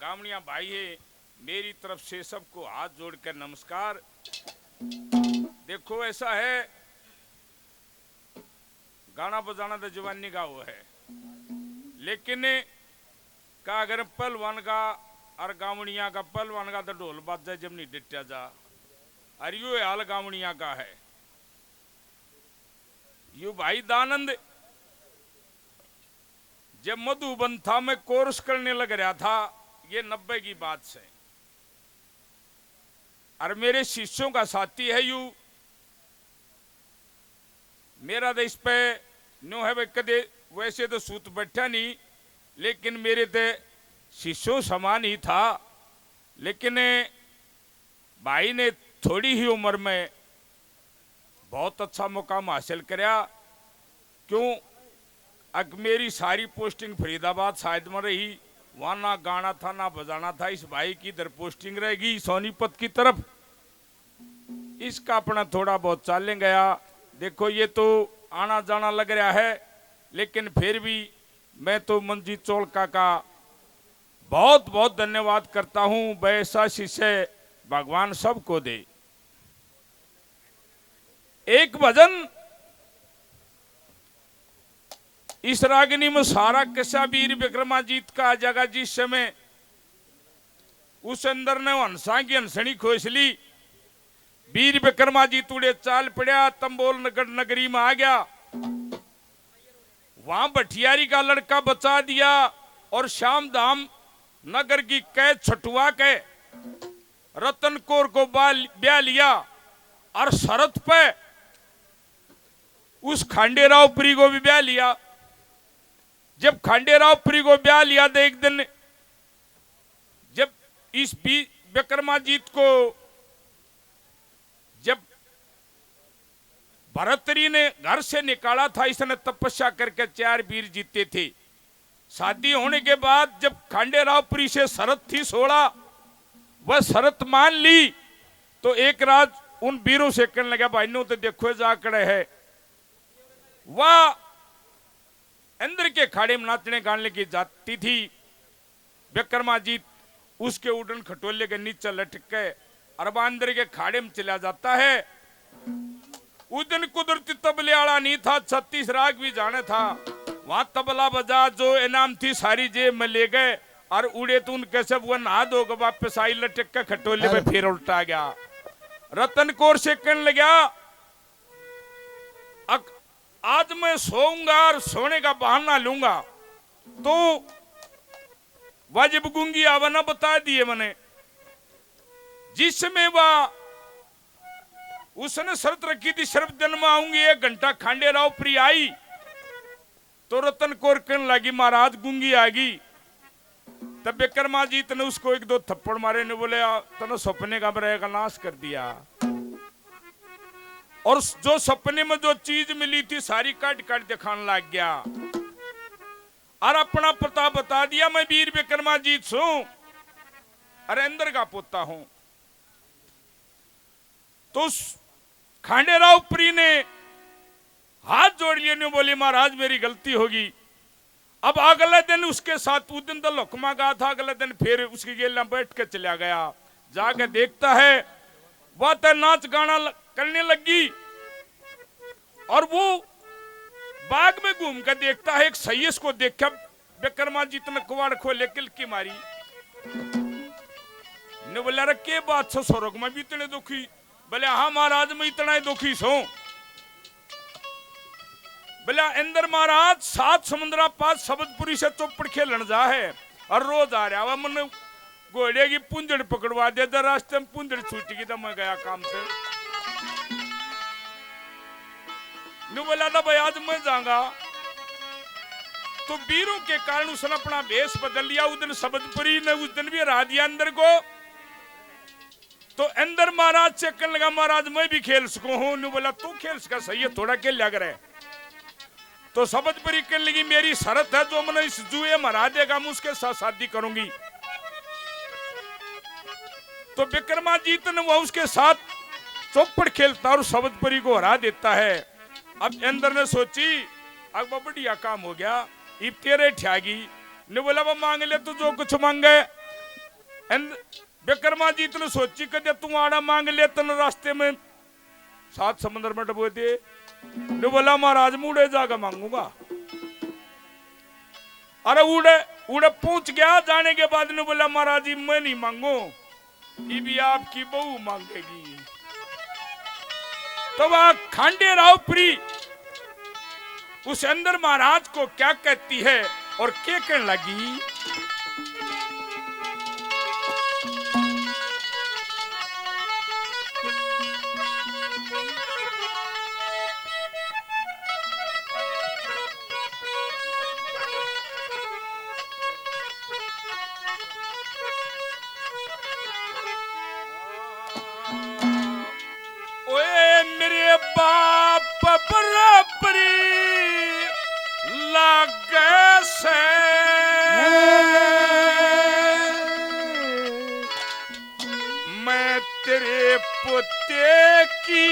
गावड़िया भाई है, मेरी तरफ से सबको हाथ जोड़कर नमस्कार। देखो ऐसा है, गाना बजाना तो जवानी का वो है, लेकिन का अगर पहलवान का और गावड़िया का, पहलवान का तो ढोल बाजा जब नहीं डिट्या जा, और यू हाल गावड़िया का है। यू भाई दानंद जब मधुबन था, मैं कोर्स करने लग रहा था, ये 90 की बात से, और मेरे शिष्यों का साथी है यू, मेरा तो इस पे न्यू है कदे वैसे तो सूत बैठा नहीं, लेकिन मेरे तो शिष्यों समान ही था। लेकिन भाई ने थोड़ी ही उम्र में बहुत अच्छा मुकाम हासिल कराया। क्यों? अब मेरी सारी पोस्टिंग फरीदाबाद शायद में रही, वहां ना गाना था ना बजाना था। इस भाई की इधर पोस्टिंग रहेगी सोनीपत की तरफ, इसका अपना थोड़ा बहुत चाले गया। देखो ये तो आना जाना लग रहा है, लेकिन फिर भी मैं तो मंजीत चोलका का बहुत बहुत धन्यवाद करता हूं। वैसा शिष्य भगवान सबको दे। एक भजन इस रागिनी में सारा किस्सा वीर विक्रमाजीत का जगह, जिस समय उस अंदर ने हंसा की हंसनी खोसली, वीर विक्रमाजीत उड़े चाल पड़ा, तंबोल नगर नगरी में आ गया। वहां भटियारी का लड़का बचा दिया और श्याम धाम नगर की कैद छटुआ के रतन कौर को ब्याह लिया, और शरत पे उस खांडेराव पुरी को भी ब्याह लिया। जब खांडेराव पुरी को ब्याह लिया तो एक दिन जब इस विक्रमाजीत को जब भरतरी ने घर से निकाला था, इसने तपस्या करके 4 वीर जीते थे। शादी होने के बाद जब खांडेरावपुरी से शरत थी 16, वह शरत मान ली, तो एक रात उन वीरों से कहने लगा, भाई नो तो देखो जाकड़े है। वह अंदर के खाड़े में नाचने गाने की जाती थी। विक्रमाजीत उसके उड़न खटोले के नीचे लटक के और अंदर के खाड़े में चला जाता है। उस दिन कुदरती तबले आला नहीं था, 36 राग भी जाने था। वहां तबला बजा, जो इनाम थी सारी जेब में ले गए, और उड़े तो उनके सब वो नहा धो के वापस आई, लटक के खटोले में फिर उल्टा गया। रतन कौर से कहने लगा, आज मैं सोऊंगा और सोने का बहाना लूंगा, तो वाजिब गूंगी आवना बता दिए मैंने। जिसमें वह उसने शर्त रखी थी, सर्वजन में आऊंगी 1 घंटा, खांडेराव प्री आई तो रतन कौर कहने लगी, महाराज गूंगी आ गई। तब विक्रमाजीत ने उसको 1-2 थप्पड़ मारे, ने बोले तने सपने का बरे का नाश कर दिया, और जो सपने में जो चीज मिली थी सारी काट काट दिखाने लग गया, और अपना पता बता दिया, मैं वीर विक्रमाजीत हूं, अरे अंदर का पोता हूं। तो खांडेराव पुरी ने हाथ जोड़ लिए, ने बोली, महाराज मेरी गलती होगी। अब अगले दिन उसके साथ, उस दिन तो लुकमा गा था, अगले दिन फिर उसकी गेल में बैठ के चला गया। जाके देखता है वह तो नाच गाना करने लगी, और वो बाग में घूम कर देखता है, एक सैयस को देखा विक्रमाजीत ने कुवाड़ खोले किलकी मारी, ने बोला, अरे के बात से स्वर्ग में भी इतने दुखी? बोले, हाँ महाराज मैं इतना ही दुखी सो। बोले, अंदर महाराज 7 समुद्रा पास सबदपुरी से चौपड़ खेलन जा है, और रोज आ रहा वह मन घोड़े की पुंजड़ पकड़वा दे, तो रास्ते में पुंजड़ छूट गई, तो मैं गया काम से। नु बोला था, भाई आज मैं जाऊंगा। तो वीरों के कारण उसने अपना भेष बदल लिया। उस दिन सबदपुरी ने उस दिन भी हरा दिया अंदर को। तो अंदर महाराज से कहने लगा, महाराज मैं भी खेल सकूं हूं। नु बोला, तू खेल सका, सही है, थोड़ा खेल लग रहा है। तो सबदपुरी कहने लगी, मेरी शर्त है, जो मैंने इस जुए में हरा देगा मैं उसके साथ शादी करूंगी। तो विक्रमाजीत ने वो उसके साथ चौपड़ खेलता और सबदपुरी को हरा देता है। अब अंदर ने सोची, अब बढ़िया काम हो गया, इब तेरे ठ्यागी। ने बोला, वो मांग ले तो जो कुछ मांगे। विक्रमाजीत ने सोची कि तू आड़ा मांग ले तन रास्ते में 7 समुद्र में डुबो दे। ने बोला महाराज मुड़े जाकर मांगूंगा। अरे उड़े उड़े पहुंच गया। जाने के बाद ने बोला महाराज जी मैं नहीं मांगू, ये भी आपकी बहू मांगेगी। तो वह खांडे रावपुरी उस अंदर महाराज को क्या कहती है और क्या कहने लगी। ओए मेरे बाप बराबरी लागे से मैं तेरे पोते की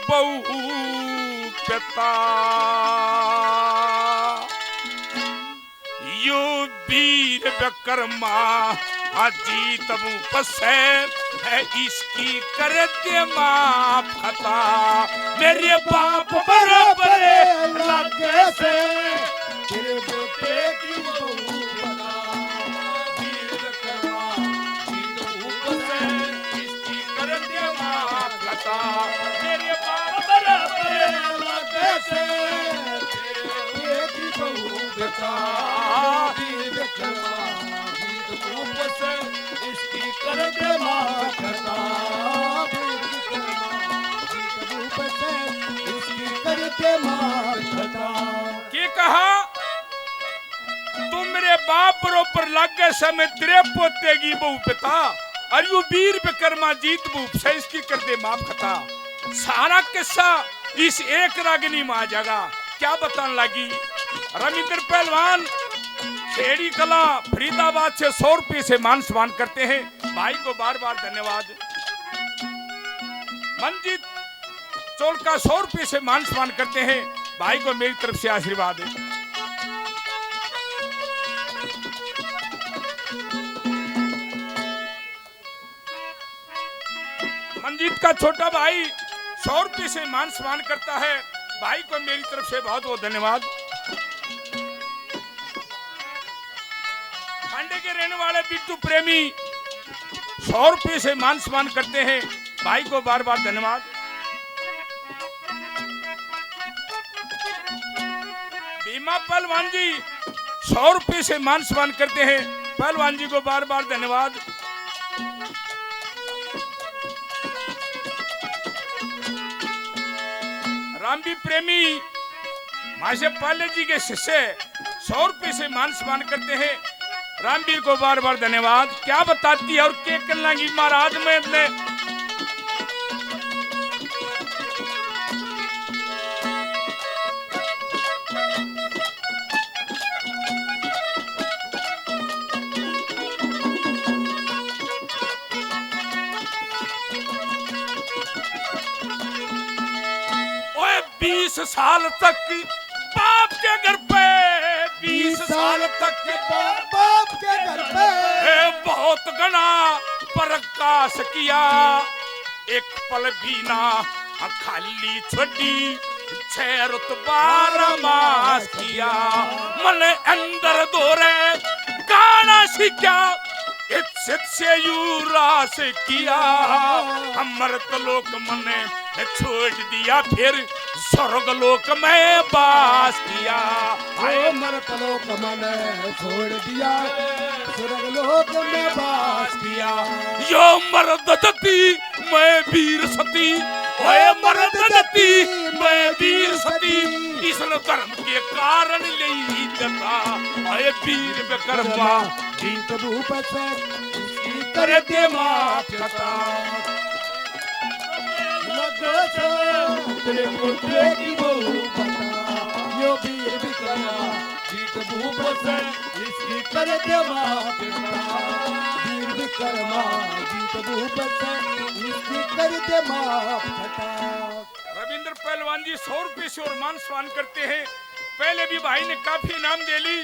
बहू पिता यो वीर विक्रमा हाजी तबू पसे है इसकी कर दे माफ खता। मेरे बाप बराबर लागे से तेरे बेटे की बहू बना वीर विक्रमा तबू पसे इसकी कर दे माफ खता। मेरे बाप बराबर लागे से तेरे बेटे की बहू बना वीर विक्रमा इसकी कर दे माफ खता। इसकी कर दे माफ खता। क्या कहा तू मेरे बाप बरोबर लागे समय तेरे पोते की बहू पिता और you Veer Vikrama Jeet boop से इसकी कर दे माफ खता। सारा किस्सा इस एक रागिनी में आ जाएगा। क्या बताने लगी। रविंद्र पहलवान खेड़ी कला फरीदाबाद से 100 रुपये से मान सम्मान करते हैं। भाई को बार बार धन्यवाद। मंजीत चोल का 100 रुपये से मान सम्मान करते हैं। भाई को मेरी तरफ से आशीर्वाद है। मंजीत का छोटा भाई 100 रुपये से मान सम्मान करता है। भाई को मेरी तरफ से बहुत बहुत धन्यवाद। खांडे के रहने वाले बिट्टू प्रेमी 100 रुपये से मान सम्मान करते हैं। भाई को बार बार धन्यवाद। भीमा पहलवान जी 100 रुपये से मान सम्मान करते हैं। पहलवान जी को बार बार धन्यवाद। रामबी प्रेमी माशे पाले जी के शिष्य 100 रुपये से मान सम्मान करते हैं। रामबीर को बार बार धन्यवाद। क्या बताती है और क्या करना की महाराज में अपने ओए 20 साल तक बाप के घर पे 20 साल तक बाप के घर पे बहुत गना प्रकाश किया। एक पल भी ना खाली छोड़ी 6 रुतबा रमास किया। मन अंदर दौरे गाना सीखा इज्जत से यूरास किया। अमृत लोक मने छोड़ दिया फिर स्वर्ग लोक में बास किया। अमृत लोक मने छोड़ दिया स्वर्ग लोक में बास किया। यो मर्द दती मैं वीर सती ओए मर्द दती मैं वीर सती इस धर्म के कारण ले जता ओए वीर विक्रमा जीत भूप से इसकी कर दे माफ खता। तेरे पोते की बहू बता यो वीर विक्रमा जीत भूप से इसकी कर दे माफ खता। वीर विक्रमा जीत भूप से इसकी कर दे माफ खता। रविंद्र पहलवान जी 100 रुपये से और मान सम्मान करते हैं। पहले भी भाई ने काफी इनाम दे ली,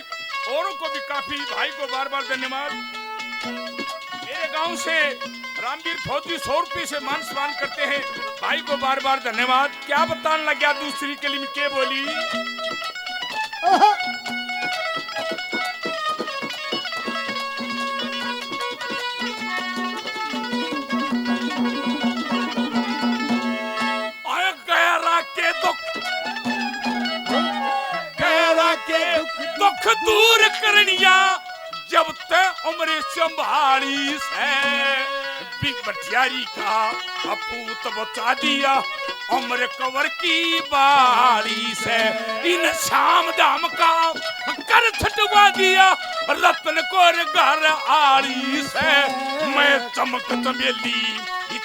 औरों को भी काफी। भाई को बार बार धन्यवाद। मेरे गांव से रामवीर फौजी 100 रुपये से मान सम्मान करते हैं। भाई को बार बार धन्यवाद। क्या बताने लग गया दूसरी कली के बोली। दुख दूर करनिया जब तक उम्र संभाली से बिटियारी का अपूत बचा दिया उम्र कवर की बारी से। इन शाम दाम का कर छटवा दिया रत्न को घर आड़ी से। मैं चमक चमेली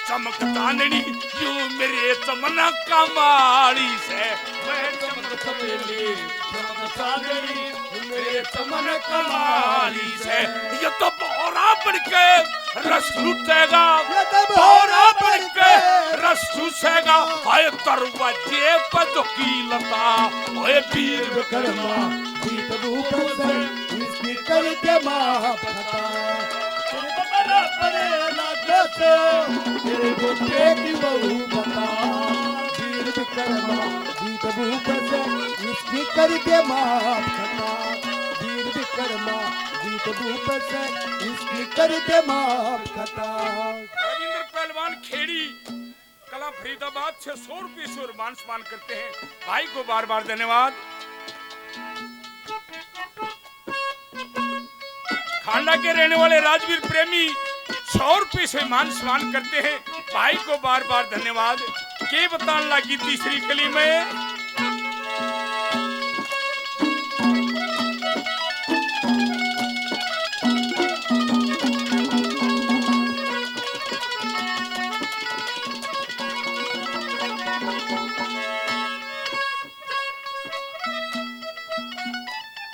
चमक चांदनी यू मेरे चमना कमाड़ी से। मैं चमक चमेली चमक चांदनी मेरे चमन कमाली से। ये तो बोरा बढ़ के रस लुटेगा बोरा बढ़ के रस चूसेगा। हाय दरवाजे पर दुखीलता हाय वीर विक्रमा जीत भूप से इसकी करते महापता। तेरे गोटे की बहू बता वीर विक्रमा जीत भूप से इसकी करते महापता। वीर विक्रमा जीत भूप से इसकी करते महापता। रविंद्र पहलवान खेड़ी कला फरीदाबाद से 100 रुपये से मान सम्मान करते हैं। भाई को बार बार धन्यवाद। खांडा के रहने वाले राजवीर प्रेमी 100 रुपये से मान सम्मान करते हैं। भाई को बार बार धन्यवाद। के बताने लगी तीसरी कली में।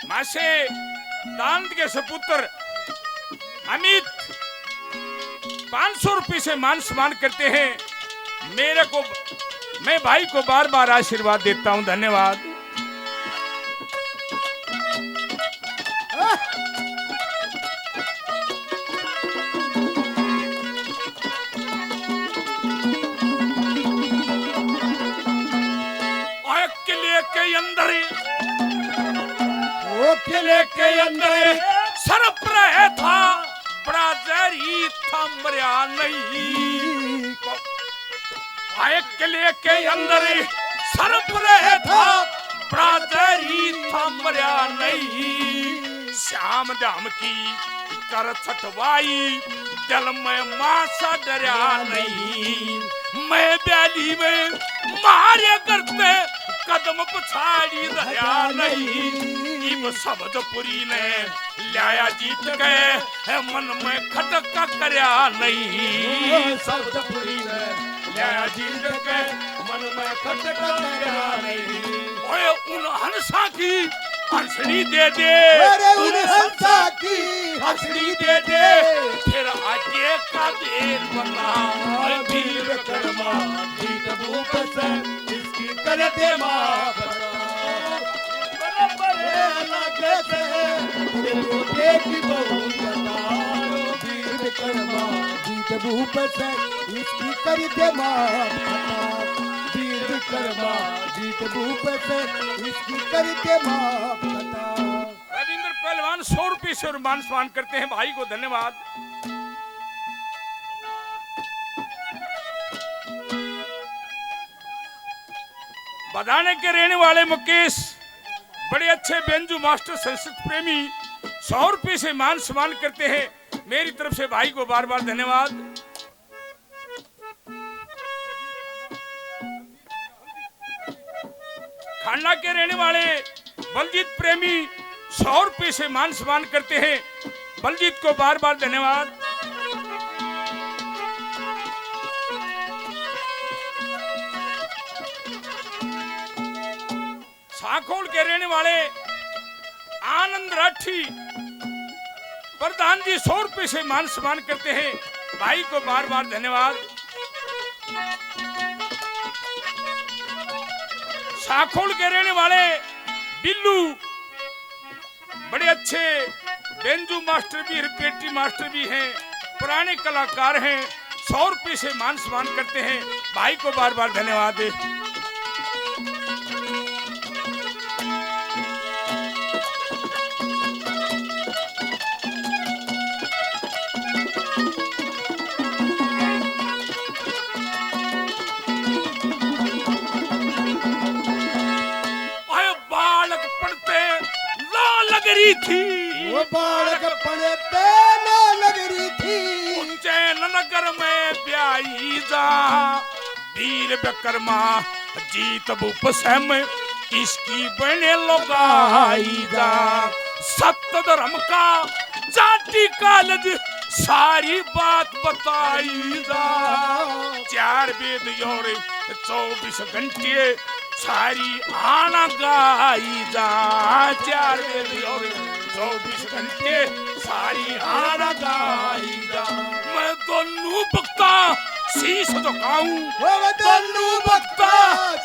मासे दांत के सपुत्र अमित 500 रुपये से मान सम्मान करते हैं। मैं भाई को बार बार आशीर्वाद देता हूं। धन्यवाद। किले के अंदर सरप रहे था बड़ा जहरी था मरिया नहीं। आए किले के अंदर सरप रहे था बड़ा जहरी था मरिया नहीं। श्याम दाम की कर छटवाई दिल में मासा डरिया नहीं। मैं बैली में मारे करते कदम पछाड़ी दया नहीं। शब्दपुरी ने लाया जीत के मन में खटका करया नहीं। शब्दपुरी ने लाया जीत के मन में खटका करया नहीं। ओए उन हंसा की हंसड़ी दे दे। अरे उन हंसा की हंसड़ी दे दे। फिर आगे का देर बना वीर विक्रमा जीत भूप से इसकी कर दे महापता। की बहू बता वीर विक्रमा जीत भूप से इसकी कर दे महापता। वीर विक्रमा जीत भूप से इसकी कर दे महापता। रविंद्र पहलवान 100 रुपये से मान सम्मान करते हैं। भाई को धन्यवाद। बदाने के रहने वाले मुकेश बड़े अच्छे बेंजू मास्टर संस्कृत प्रेमी 100 रुपये से मान सम्मान करते हैं। मेरी तरफ से भाई को बार बार धन्यवाद। खांडा के रहने वाले बलजीत प्रेमी 100 रुपये से मान सम्मान करते हैं। बलजीत को बार बार धन्यवाद। साखोल के रहने वाले आनंद राठी प्रधान जी 100 रुपये से मान सम्मान करते हैं। भाई को बार बार धन्यवाद। साखोल के रहने वाले बिल्लू बड़े अच्छे बेंजू मास्टर भी पेटी मास्टर भी हैं। पुराने कलाकार हैं, 100 रुपये से मान सम्मान करते हैं। भाई को बार बार धन्यवाद दे। बालक पढ़ते ला लग रही थी, वो बालक पढ़ते ना लग रही थी। उज्जैन नगर में ब्याई जा, वीर विक्रमा जीत भूप सम इसकी बने लोगाई जा। सत्य धर्म का जाति कालज सारी बात बताई जा। 4 वेद और 24 घंटे सारी आना गाई जा। 4 वेद और 24 घंटे सारी आना गाई जा। मैं दोनों बक्ता शीश झुकाऊं, दोनों बक्ता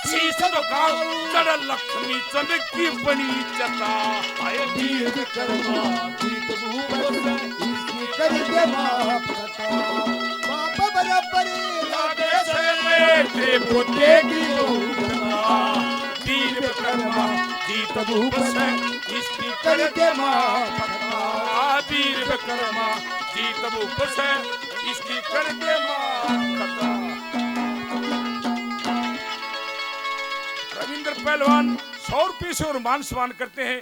शीश झुकाऊं। जड़ लक्ष्मी चंद की बनी चता। आए वीर विक्रमा जीत भूप इसकी कर दे माफ कथा। बाप बराबरी लागे से बेटे पोते की वीर विक्रमा जीत भूप इसकी कर दे माफ कथा। वीर विक्रमा जीत भूप इसकी कर दे माफ। रविंद्र पहलवान 100 रुपये से और मान सम्मान करते हैं।